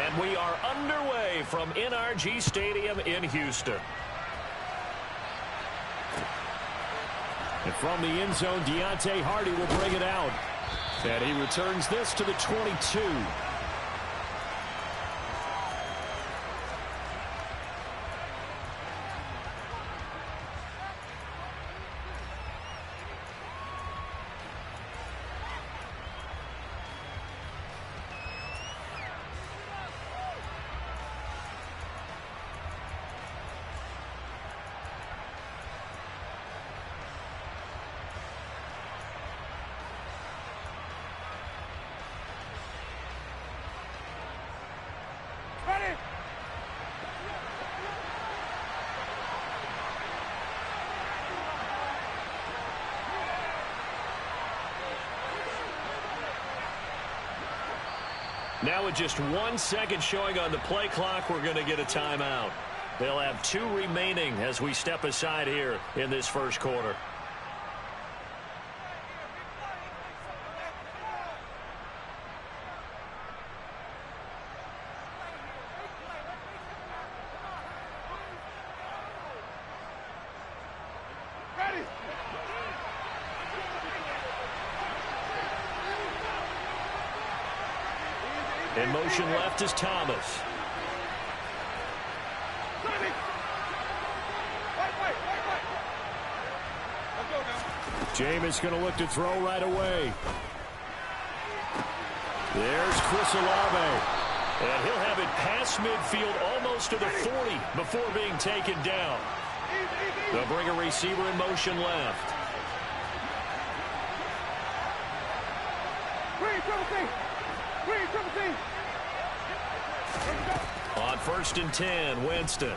And we are underway from NRG Stadium in Houston. And from the end zone, Deontay Hardy will bring it out. And he returns this to the 22. Now with just 1 second showing on the play clock, we're going to get a timeout. They'll have 2 remaining as we step aside here in this first quarter. In motion left is Thomas. Jameis going to look to throw right away. There's Chris Olave. And he'll have it past midfield almost to the 40 before being taken down. They'll bring a receiver in motion left. On 1st and 10, Winston.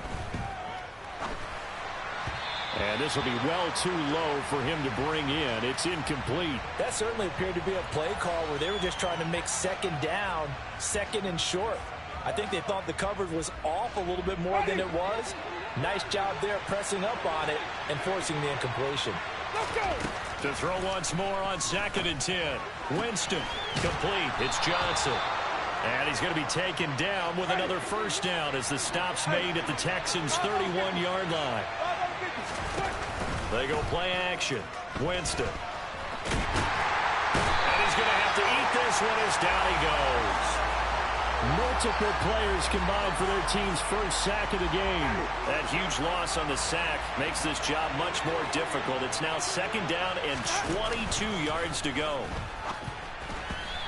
And this will be well too low for him to bring in. It's incomplete. That certainly appeared to be a play call where they were just trying to make second down, second and short. I think they thought the coverage was off a little bit more than it was. Nice job there pressing up on it and forcing the incompletion. To throw once more on 2nd and 10. Winston, complete. It's Johnson. And he's going to be taken down with another first down as the stop's made at the Texans' 31-yard line. They go play action. Winston. And he's going to have to eat this one as down he goes. Multiple players combined for their team's first sack of the game. That huge loss on the sack makes this job much more difficult. It's now 2nd down and 22 yards to go.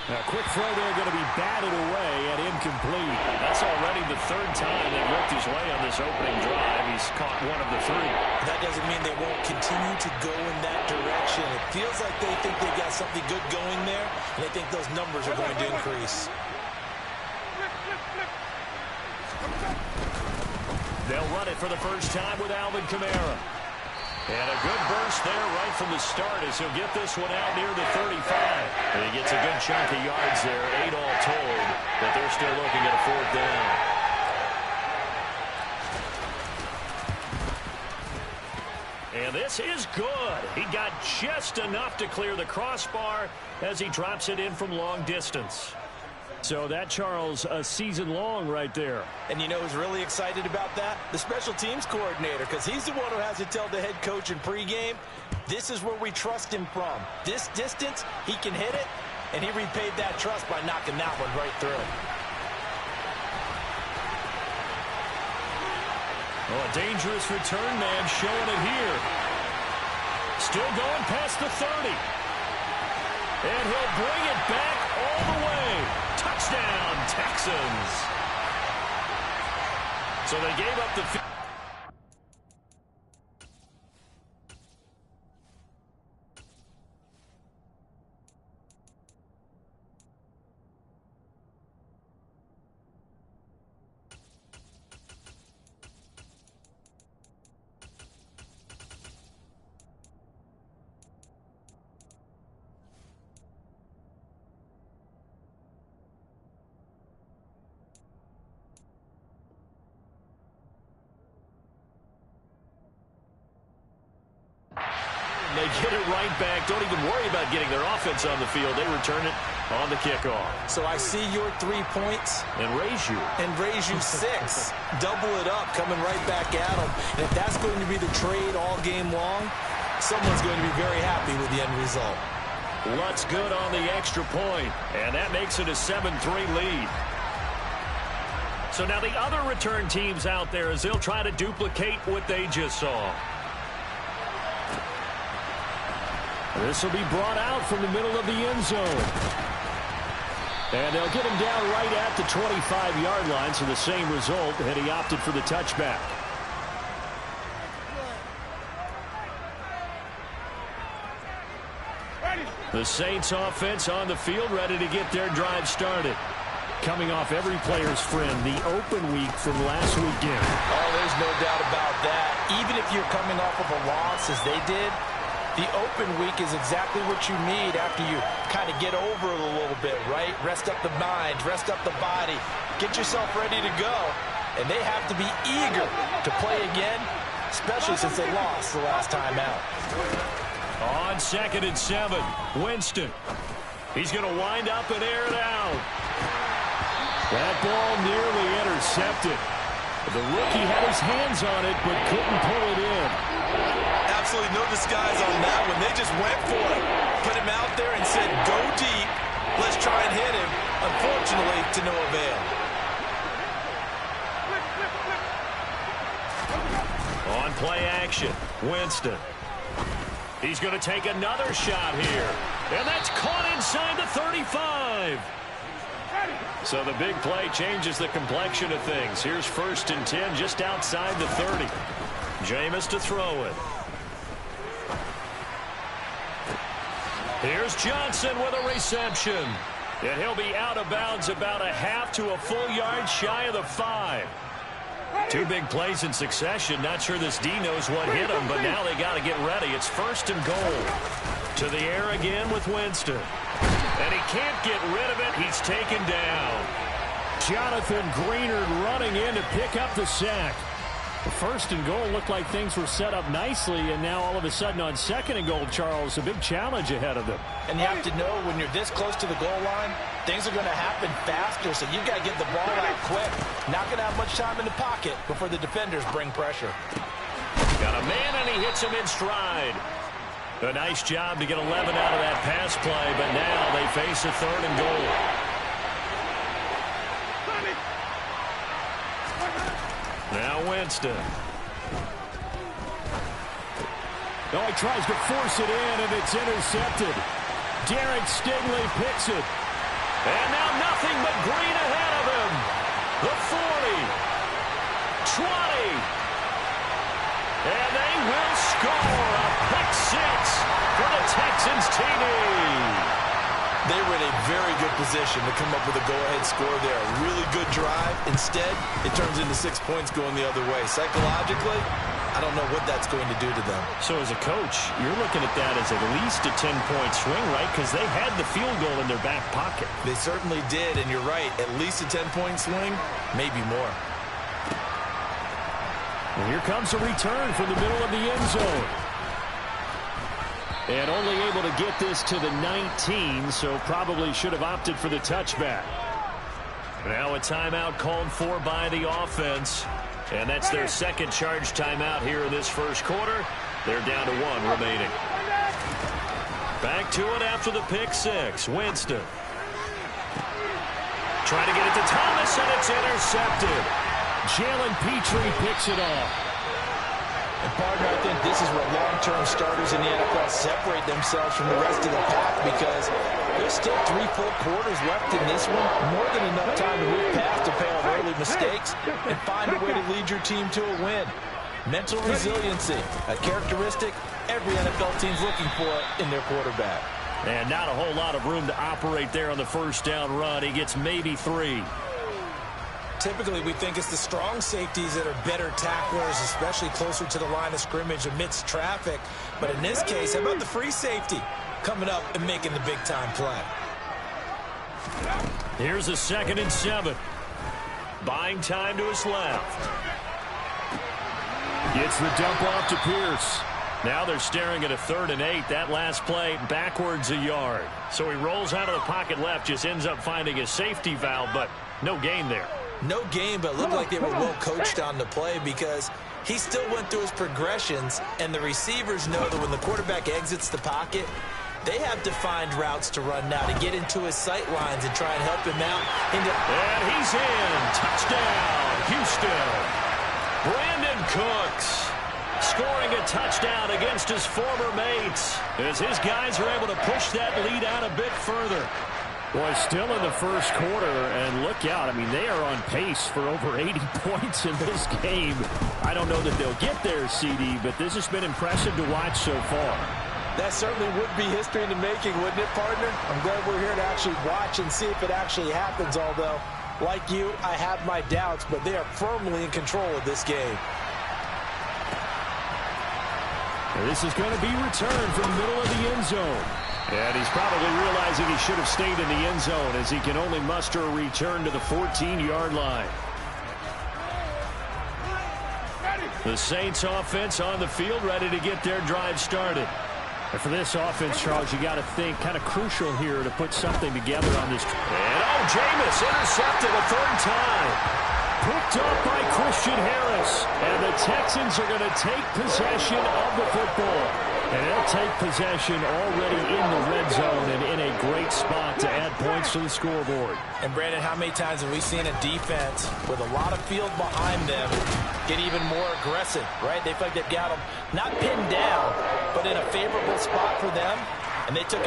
A quick throw there going to be batted away and incomplete. That's already the 3rd time they've worked his way on this opening drive. He's caught 1 of the 3. That doesn't mean they won't continue to go in that direction. It feels like they think they got something good going there, and they think those numbers are going to increase. They'll run it for the first time with Alvin Kamara. And a good burst there right from the start as he'll get this one out near the 35. And he gets a good chunk of yards there, 8 all told, but they're still looking at a 4th down. And this is good. He got just enough to clear the crossbar as he drops it in from long distance. So that, Charles, a season long right there. And you know who's really excited about that? The special teams coordinator, because he's the one who has to tell the head coach in pregame, this is where we trust him from. This distance, he can hit it, and he repaid that trust by knocking that one right through. Oh, a dangerous return man showing it here. Still going past the 30. And he'll bring it back all the way. Touchdown, Texans. So they gave up the... they get it right back. Don't even worry about getting their offense on the field. They return it on the kickoff. So I see your 3 points. And raise you 6. Double it up, coming right back at them. And if that's going to be the trade all game long, someone's going to be very happy with the end result. Lutz good on the extra point, and that makes it a 7-3 lead. So now the other return teams out there as they'll try to duplicate what they just saw. This will be brought out from the middle of the end zone. And they'll get him down right at the 25-yard line, so the same result, and he opted for the touchback. The Saints offense on the field, ready to get their drive started. Coming off every player's friend, the open week from last weekend. Oh, there's no doubt about that. Even if you're coming off of a loss as they did, the open week is exactly what you need after you kind of get over it a little bit, right? Rest up the mind, rest up the body, get yourself ready to go. And they have to be eager to play again, especially since they lost the last time out. On 2nd and 7, Winston. He's going to wind up and air it out. That ball nearly intercepted. The rookie had his hands on it, but couldn't pull it in. Absolutely no disguise on that one. They just went for it. Put him out there and said, go deep. Let's try and hit him. Unfortunately, to no avail. On play action, Winston. He's going to take another shot here. And that's caught inside the 35. So the big play changes the complexion of things. Here's 1st and 10 just outside the 30. Jameis to throw it. Here's Johnson with a reception. And he'll be out of bounds about a half to a full yard shy of the 5. 2 big plays in succession. Not sure this D knows what hit him, but now they got to get ready. It's 1st and goal. To the air again with Winston. And he can't get rid of it. He's taken down. Jonathan Greenard running in to pick up the sack. The 1st and goal looked like things were set up nicely, and now all of a sudden on 2nd and goal, Charles, a big challenge ahead of them. And you have to know when you're this close to the goal line, things are going to happen faster, so you've got to get the ball out quick. Not going to have much time in the pocket before the defenders bring pressure. Got a man, and he hits him in stride. A nice job to get 11 out of that pass play, but now they face a 3rd and goal. Now Winston. Oh, he tries to force it in, and it's intercepted. Derek Stingley picks it. And now nothing but green ahead of him. The 40. 20. And they will score a pick 6 for the Texans TD. They were in a very good position to come up with a go-ahead score there. A really good drive. Instead, it turns into 6 points going the other way. Psychologically, I don't know what that's going to do to them. So as a coach, you're looking at that as at least a 10-point swing, right? Because they had the field goal in their back pocket. They certainly did, and you're right. At least a 10-point swing, maybe more. And here comes a return from the middle of the end zone. And only able to get this to the 19, so probably should have opted for the touchback. Now a timeout called for by the offense. And that's their 2nd charge timeout here in this 1st quarter. They're down to 1 remaining. Back to it after the pick 6. Winston. Trying to get it to Thomas, and it's intercepted. Jalen Petrie picks it off. And, partner, I think this is where long-term starters in the NFL separate themselves from the rest of the pack because there's still 3 full quarters left in this one. More than enough time to move past to pay off early mistakes and find a way to lead your team to a win. Mental resiliency, a characteristic every NFL team's looking for in their quarterback. And not a whole lot of room to operate there on the 1st down run. He gets maybe 3. Typically, we think it's the strong safeties that are better tacklers, especially closer to the line of scrimmage amidst traffic. But in this case, how about the free safety coming up and making the big-time play? Here's a 2nd and 7. Buying time to his left. Gets the dump off to Pierce. Now they're staring at a 3rd and 8. That last play backwards a yard. So he rolls out of the pocket left, just ends up finding a safety valve, but no gain there. No gain, but it looked like they were well coached on the play because he still went through his progressions, and the receivers know that when the quarterback exits the pocket, they have defined routes to run now to get into his sight lines and try and help him out. And he's in. Touchdown, Houston. Brandon Cooks scoring a touchdown against his former mates as his guys are able to push that lead out a bit further. Boy, still in the first quarter, and look out. I mean, they are on pace for over 80 points in this game. I don't know that they'll get there, CD, but this has been impressive to watch so far. That certainly would be history in the making, wouldn't it, partner? I'm glad we're here to actually watch and see if it actually happens, although, like you, I have my doubts, but they are firmly in control of this game. This is going to be returned from the middle of the end zone. And he's probably realizing he should have stayed in the end zone as he can only muster a return to the 14-yard line. The Saints offense on the field, ready to get their drive started. And for this offense, Charles, you got to think kind of crucial here to put something together on this. And Jameis intercepted a 3rd time. Picked up by Christian Harris. And the Texans are going to take possession of the football. And they'll take possession already in the red zone and in a great spot to add points to the scoreboard. And, Brandon, how many times have we seen a defense with a lot of field behind them get even more aggressive, right? They feel like they've got them not pinned down, but in a favorable spot for them, and they took it.